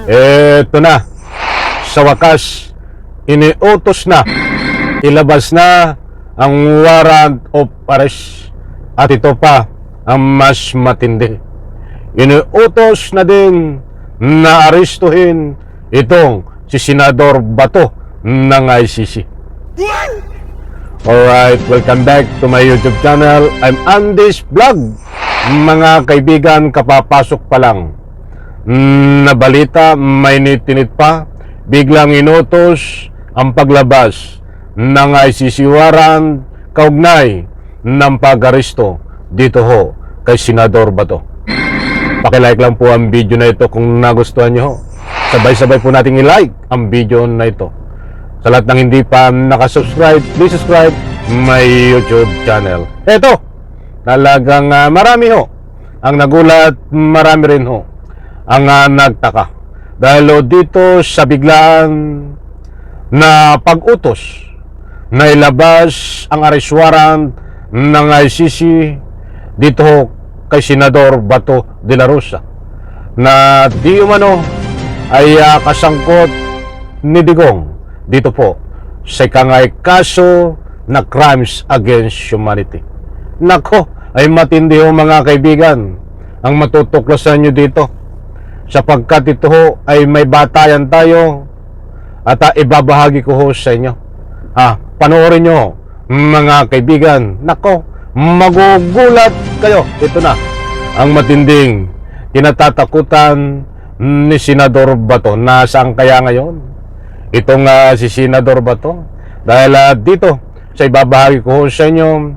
Eto na, sa wakas, iniutos na, ilabas na ang warrant of arrest. At ito pa ang mas matindi. Iniutos na din na arestuhin itong si Senador Bato ng ICC. Alright, welcome back to my YouTube channel. I'm Andy's Vlog. Mga kaibigan, kapapasok pa lang na balita, may nitinit pa, biglang inutos ang paglabas ng ICC warrant kaugnay ng pag-aresto dito ho kay Senador Bato. Pakilike lang po ang video na ito kung nagustuhan nyo. Sabay-sabay po nating i-like ang video na ito. Sa lahat ng hindi pa nakasubscribe, please subscribe my YouTube channel. Eto, talagang marami ho ang nagulat, marami rin ho ang nagtaka dahil dito sa biglaan na pag-utos na ilabas ang arrest warrant ng ICC dito ho kay Senador Bato de la Rosa na di umano ay kasangkot ni Digong dito po sa ikangay kaso na crimes against humanity. Nako, ay matindi ho mga kaibigan ang matutuklasan nyo dito, sapagkat ito ho ay may batayan tayo at ibabahagi ko ho sa inyo. Panoorin nyo mga kaibigan. Nako, magugulat kayo. Ito na ang matinding kinatatakutan ni Senador Bato. Nasaan kaya ngayon itong si Senador Bato? Dahil dito sa ibabahagi ko sa inyo,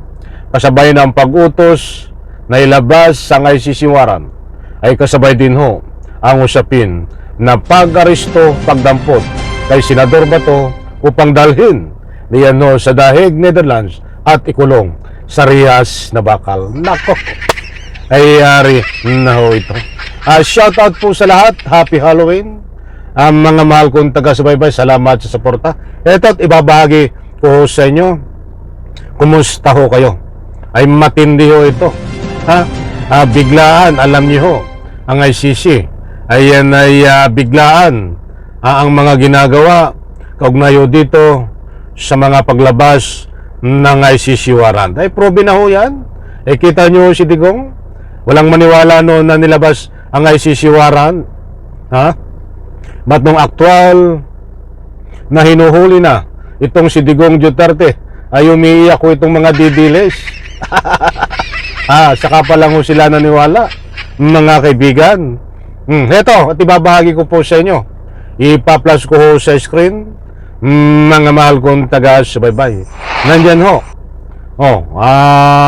kasabay ng pag-utos na ilabas ang ICC warrant, ay kasabay din ho ang usapin na pag-aresto, pagdampot kay Senador Bato upang dalhin niyan ho sa Dahig, Netherlands at ikulong sa Riyas na bakal. Nako, ay yari na ho ito. Shoutout po sa lahat. Happy Halloween. Mga mahal kong taga-subaybay, salamat sa suporta. Ito at ibabahagi ko sa inyo. Kumusta ho kayo? Ay matindi ho ito. Biglaan, alam niyo ho, ang ICC ayan ay biglaan ang mga ginagawa kaugnay ho dito sa mga paglabas ng ICC warrant. Ay probe na ho yan. Kita nyo si Digong, walang maniwala no na nilabas ang ICC warrant. Ba't nung aktual na hinuhuli na itong si Digong Duterte ay umiiyak ko itong mga didiles? Saka pa lang ho sila naniwala, mga kaibigan. Heto, at ibabahagi ko po sa inyo. Ipa-plus ko ho sa screen, mga mahal kong taga-subaybay. Nandyan ho.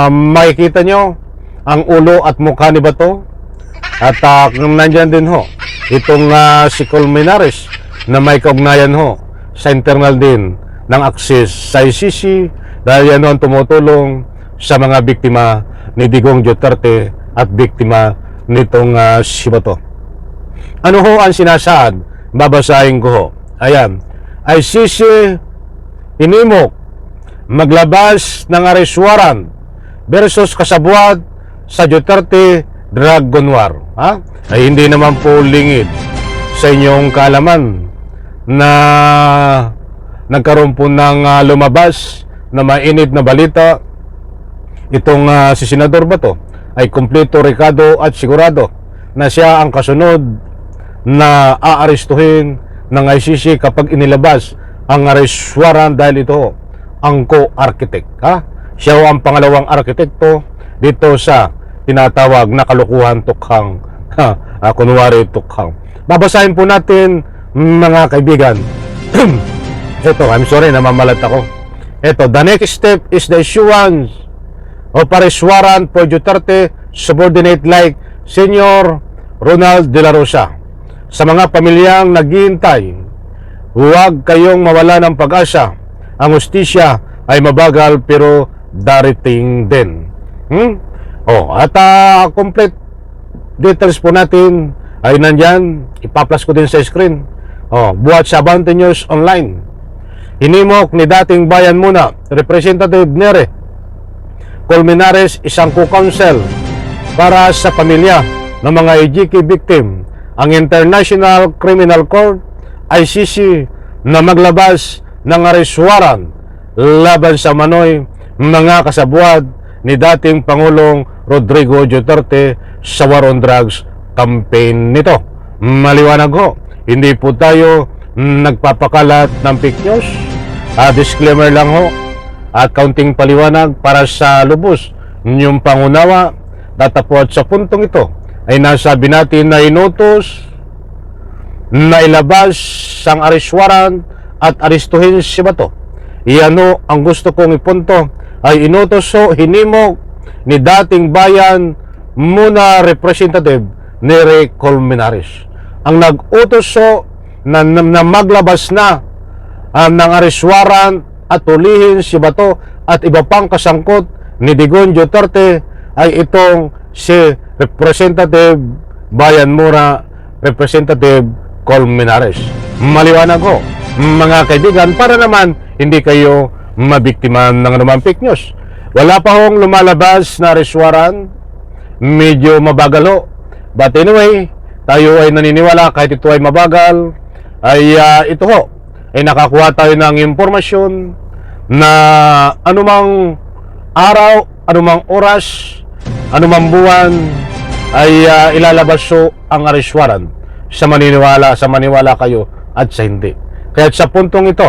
Makikita nyo ang ulo at mukha ni Bato. At nandyan din ho itong si Colmenares na may kaugnayan ho sa internal din ng access sa ICC, dahil yan ho ang tumutulong sa mga biktima ni Digong Duterte at biktima nitong si Bato. Ano ho ang sinasaad? Babasahin ko ho. Ayan, ICC inimok maglabas ng arrest warrant versus kasabwat sa Duterte Dragon War. Ay hindi naman po lingid sa inyong kaalaman na nagkaroon po ng lumabas na mainit na balita. Itong si Senador Bato ay kumpleto, rekado at sigurado na siya ang kasunod na aarestuhin ng ICC kapag inilabas ang arrest warrant, dahil ito ang co-architect. Siya ang pangalawang arkitekto dito sa tinatawag na kalukuhan tukhang. Kunwari tukhang. Babasahin po natin mga kaibigan. Ito, I'm sorry, namamalat ako. Ito, the next step is the issuance of arrest warrant for Duterte subordinate like Senyor Ronald de la Rosa. Sa mga pamilyang naghihintay, huwag kayong mawala ng pag-asa. Ang hustisya ay mabagal pero darating din. Complete details po natin ay nandyan. Ipa-plus ko din sa screen. Buhat sa Abante News Online. Hinimok ni dating bayan muna Representative Nere Colmenares isang co-counsel para sa pamilya ng mga EJK victim ang International Criminal Court, ICC, na maglabas ng arrest warrant laban sa manoy mga kasabuad ni dating Pangulong Rodrigo Duterte sa war on drugs campaign nito. Maliwanag ho, hindi po tayo nagpapakalat ng fake news. Disclaimer lang ho at kaunting paliwanag para sa lubos yung pangunawa. Datapot sa puntong ito ay nasabi natin na inutos na ilabas ang arrest warrant at arestuhin si Bato. Iano ang gusto kong ipunto ay inutos so hinimok ni dating bayan muna Representative Nery Colmenares. Ang nag-utos so na maglabas na ng arrest warrant at ulihin si Bato at iba pang kasangkot ni Digong Duterte ay itong si Representative Bayan Mura, Representative Colmenares. Maliwanag ho, mga kaibigan, para naman hindi kayo mabiktima ng anumang fake news. Wala pa hong lumalabas na arrest warrant, medyo mabagal ho. But anyway, tayo ay naniniwala kahit ito ay mabagal, ay ito ho, ay nakakuha tayo ng impormasyon na anumang araw, anumang oras, anumang buwan ay ilalabas so ang arrest warrant sa maniwala kayo at sa hindi. Kaya sa puntong ito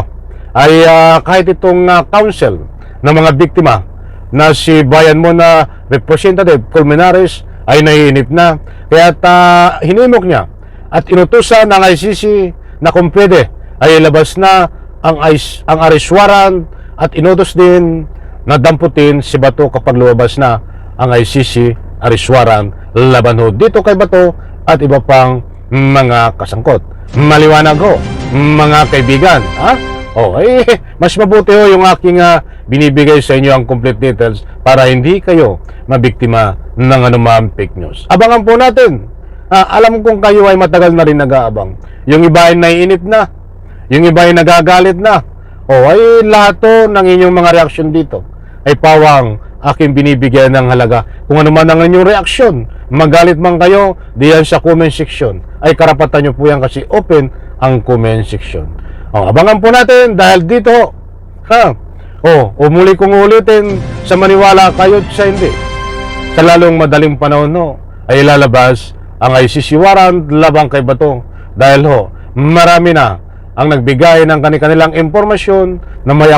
ay kahit itong counsel ng mga biktima na si Bayan Muna Representative Colmenares ay naiinip na, kaya hinimok niya at inutusan ng ICC na kung pwede ay ilabas na ang arrest warrant at inutos din na damputin si Bato kapag lumabas na ang ICC arrest warrant laban ho dito kay Bato at iba pang mga kasangkot. Maliwanag ho, mga kaibigan, mas mabuti ho yung aking binibigay sa inyo ang complete details para hindi kayo mabiktima ng anumang fake news. Abangan po natin. Alam kong kayo ay matagal na rin nag-aabang. Yung iba ay naiinip na, yung iba ay nagagalit na. Ay lahat to ng inyong mga reaksyon dito ay pawang aking binibigyan ng halaga. Kung ano man ang inyong reaksyon, magalit man kayo, diyan sa comment section, ay karapatan nyo po yan kasi open ang comment section. Abangan po natin dahil dito, muli kong ulitin, sa maniwala kayo at sa hindi, sa lalong madaling panahon ay lalabas ang ICC warrant labang kay Bato dahil marami na ang nagbigay ng kanilang impormasyon na may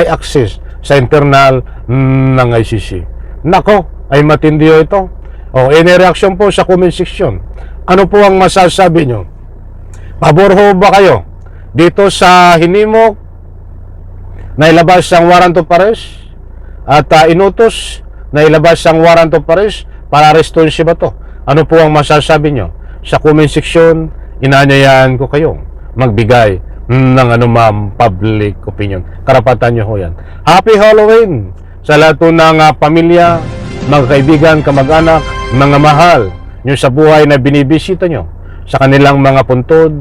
access sa internal ng ICC. Nako, ay matindi ito. Any reaction po sa comment section. Ano po ang masasabi nyo? Pabor ho ba kayo dito sa hinimok na ilabas ang warrant of arrest at inutos na ilabas ang warrant of arrest para arestuhin si Bato? Ano po ang masasabi nyo? Sa comment section, inaanyayahan ko kayong magbigay ng anumang public opinion. Karapatan nyo ho yan. Happy Halloween sa lahat po ng pamilya, mga kaibigan, kamag-anak, mga mahal nyo sa buhay na binibisita nyo sa kanilang mga puntod.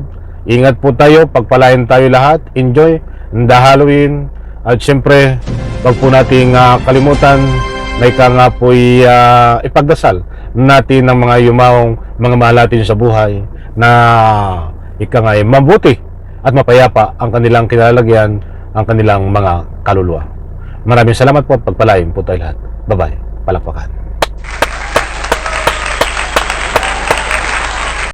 Ingat po tayo, pagpalain tayo lahat. Enjoy the Halloween. At siyempre, wag po nating kalimutan na ika nga po'y ipagdasal natin ng mga yumaong mga mahal natin sa buhay na ika nga ay mabuti at mapayapa ang kanilang kinalalagyan, ang kanilang mga kaluluwa. Maraming salamat po at pagpalain po tayo lahat. Bye-bye.